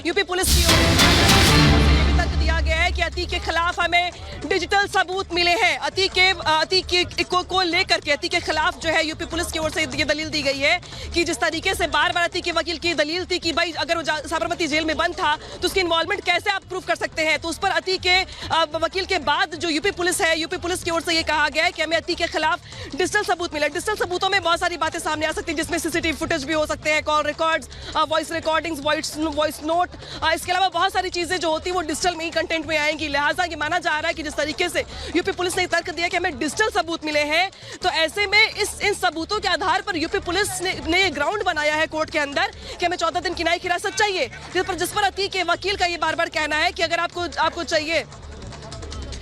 UP police की ओर से ये भी तर्क दिया गया है कि अतीक के खिलाफ हमें डिजिटल सबूत मिले हैं। अतीक को लेकर के अतीक के खिलाफ जो है यूपी पुलिस की ओर से ये दलील दी गई है कि जिस तरीके से बार बार अतीक के वकील की दलील थी कि भाई अगर वो साबरमती जेल में बंद था तो उसकी इन्वॉल्वमेंट कैसे आप प्रूव कर सकते हैं, तो उस पर अतीक के वकील के बाद जो यूपी पुलिस है, यूपी पुलिस की ओर से ये कहा गया है कि हमें अतीक के खिलाफ डिजिटल सबूत मिला। डिजिटल सबूतों में बहुत सारी बातें सामने आ सकती हैं, जिसमें सीसीटीवी फुटेज भी हो सकते हैं, call records, voice recordings, voice note, इसके अलावा बहुत सारी चीजें जो होती है वो डिजिटल में ही कंटेंट में आएंगी। लिहाजा ये माना जा रहा है कि जिस तरीके से यूपी पुलिस ने तर्क दिया कि हमें डिजिटल सबूत मिले हैं, तो ऐसे में इन सबूतों के आधार पर यूपी पुलिस ने ये ग्राउंड बनाया है कोर्ट के अंदर कि हमें 14 दिन की न्यायिक हिरासत चाहिए, जिस पर अतीक के वकील का ये बार बार कहना है कि अगर आपको चाहिए।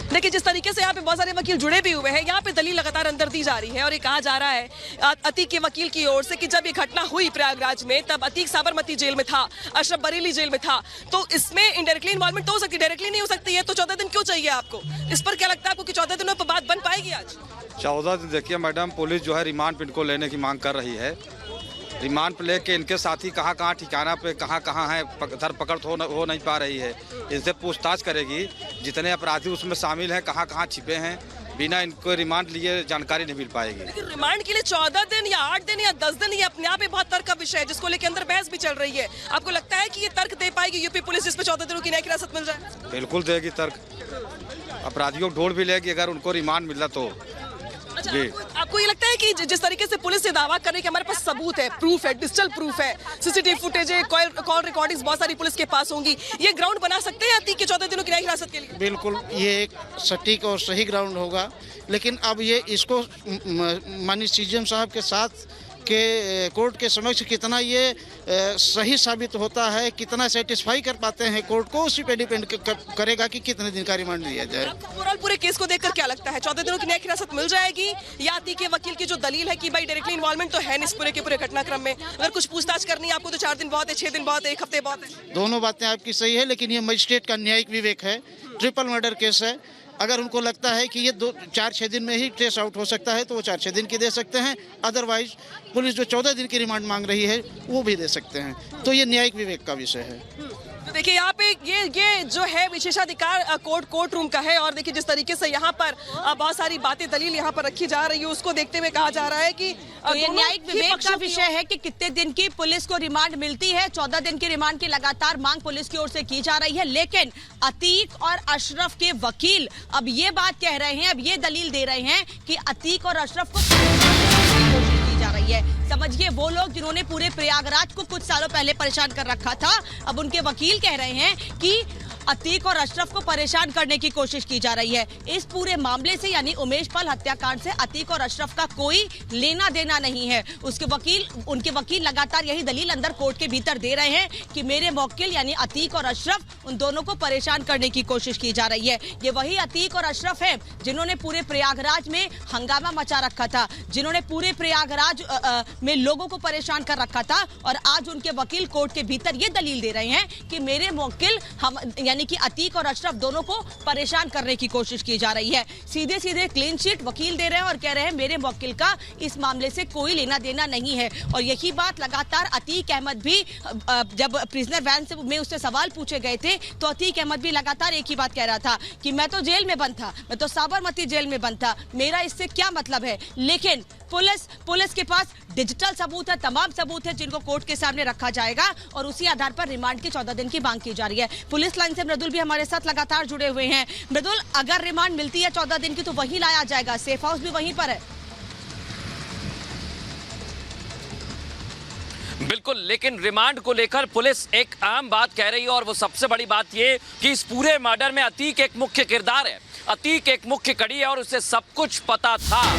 देखिए जिस तरीके से यहाँ पे बहुत सारे वकील जुड़े भी हुए हैं, यहाँ पे दलील लगातार अंदर दी जा रही है और ये कहा जा रहा है अतीक के वकील की ओर से कि जब ये घटना हुई प्रयागराज में तब अतीक साबरमती जेल में था, अशरफ बरेली जेल में था, तो इसमें इनडायरेक्टली इन्वॉल्वमेंट तो हो सकती है, डायरेक्टली नहीं हो सकती है, तो 14 दिन क्यों चाहिए आपको? इस पर क्या लगता है आपको कि 14 दिनों पर बात बन पाएगी आज? 14 दिन देखिए मैडम, पुलिस जो है रिमांड पे इनको लेने की मांग कर रही है। रिमांड पे लेके इनके साथी कहाँ ठिकाना पे कहाँ है धरपकड़ हो नहीं पा रही है, इनसे पूछताछ करेगी। जितने अपराधी उसमें शामिल हैं कहाँ छिपे हैं, बिना इनको रिमांड लिए जानकारी नहीं मिल पाएगी। लेकिन रिमांड के लिए 14 दिन या 8 दिन या 10 दिन ये अपने आप में बहुत तर्क का विषय है, जिसको लेकर अंदर बहस भी चल रही है। आपको लगता है कि ये तर्क दे पाएगी यूपी पुलिस जिसपे 14 दिनों की न्यायिक हिरासत मिल जाए? बिल्कुल देगी तर्क, अपराधियों को ढूंढ भी लेगी अगर उनको रिमांड मिला तो। अच्छा, आपको ये लगता है कि जिस तरीके से पुलिस ये दावा कर रही है कि हमारे पास सबूत है, प्रूफ है, डिजिटल प्रूफ है, सीसीटीवी फुटेज है, कॉल रिकॉर्डिंग्स बहुत सारी पुलिस के पास होंगी, ये ग्राउंड बना सकते हैं अतीक के 14 दिनों की न्यायिक हिरासत के लिए? बिल्कुल, ये एक सटीक और सही ग्राउंड होगा, लेकिन अब ये इसको माननीय सीजेएम साहब के साथ के कोर्ट के समक्ष कितना ये सही साबित होता है, कितना सेटिस्फाई कर पाते हैं कोर्ट को, उसी पे डिपेंड करेगा कि कितने दिन का रिमांड लिया जाए। आपको ओवरऑल पूरे केस को देखकर क्या लगता है, 14 दिनों की न्यायिक हिरासत मिल जाएगी या अतीक के वकील की जो दलील है कि भाई डायरेक्टली इन्वॉल्वमेंट तो है नहीं इस पूरे के पूरे घटनाक्रम में, अगर कुछ पूछताछ करनी है आपको तो 4 दिन बहुत है, 6 दिन बहुत है, 1 हफ्ते बहुत है? दोनों बातें आपकी सही है, लेकिन ये मजिस्ट्रेट का न्यायिक विवेक है, ट्रिपल मर्डर केस है। अगर उनको लगता है कि ये 4-6 दिन में ही ट्रेस आउट हो सकता है तो वो 4-6 दिन की दे सकते हैं, अदरवाइज पुलिस जो 14 दिन की रिमांड मांग रही है वो भी दे सकते हैं। तो ये न्यायिक विवेक का विषय है। तो देखिए यहाँ पे ये जो है विशेषाधिकार कोर्ट रूम का है और देखिए जिस तरीके से यहाँ पर बहुत सारी बातें दलील यहाँ पर रखी जा रही है, उसको देखते हुए कहा जा रहा है कि तो ये न्यायिक विवेक का विषय है कि कितने दिन की पुलिस को रिमांड मिलती है। 14 दिन की रिमांड की लगातार मांग पुलिस की ओर से की जा रही है, लेकिन अतीक और अशरफ के वकील अब ये बात कह रहे हैं, अब ये दलील दे रहे हैं कि अतीक और अशरफ को कोशिश की जा रही है। समझिए वो लोग जिन्होंने पूरे प्रयागराज को कुछ सालों पहले परेशान कर रखा था, अब उनके वकील कह रहे हैं कि अतीक और अशरफ को परेशान करने की कोशिश की जा रही है। इस पूरे मामले से यानी उमेश पाल हत्याकांड से अतीक और अशरफ का कोई लेना देना नहीं है। उनके वकील लगातार यही दलील अंदर कोर्ट के भीतर दे रहे हैं कि मेरे मौकिल यानी अतीक और अशरफ, उन दोनों को परेशान करने की कोशिश की जा रही है। ये वही अतीक और अशरफ है जिन्होंने पूरे प्रयागराज में हंगामा मचा रखा था, जिन्होंने पूरे प्रयागराज में लोगों को परेशान कर रखा था, और आज उनके वकील कोर्ट के भीतर ये दलील दे रहे हैं कि मेरे मौकिल हम यानी कि अतीक और अशरफ दोनों को परेशान करने की कोशिश की जा रही है। सीधे सीधे क्लीन चिट वकील दे रहे हैं और कह रहे हैं मेरे मौकिल का इस मामले से कोई लेना देना नहीं है। और यही बात लगातार अतीक अहमद भी, जब प्रिजनर वैन में उससे सवाल पूछे गए थे तो अतीक अहमद भी लगातार एक ही बात कह रहा था कि मैं तो जेल में बंद था, मैं तो साबरमती जेल में बंद था, मेरा इससे क्या मतलब है। लेकिन पुलिस के पास डिजिटल सबूत है, तमाम सबूत है जिनको कोर्ट के सामने रखा जाएगा और उसी आधार पर रिमांड की 14 दिन की मांग की जा रही है। पुलिस लाइन से मृदुल भी हमारे साथ लगातार जुड़े हुए हैं। मृदुल, अगर रिमांड मिलती है 14 दिन की तो वहीं लाया जाएगा, सेफ हाउस भी वहीं पर है? बिल्कुल, लेकिन रिमांड को लेकर पुलिस एक अहम बात कह रही है और वो सबसे बड़ी बात ये कि इस पूरे मर्डर में अतीक एक मुख्य किरदार है, अतीक एक मुख्य कड़ी है और उसे सब कुछ पता था।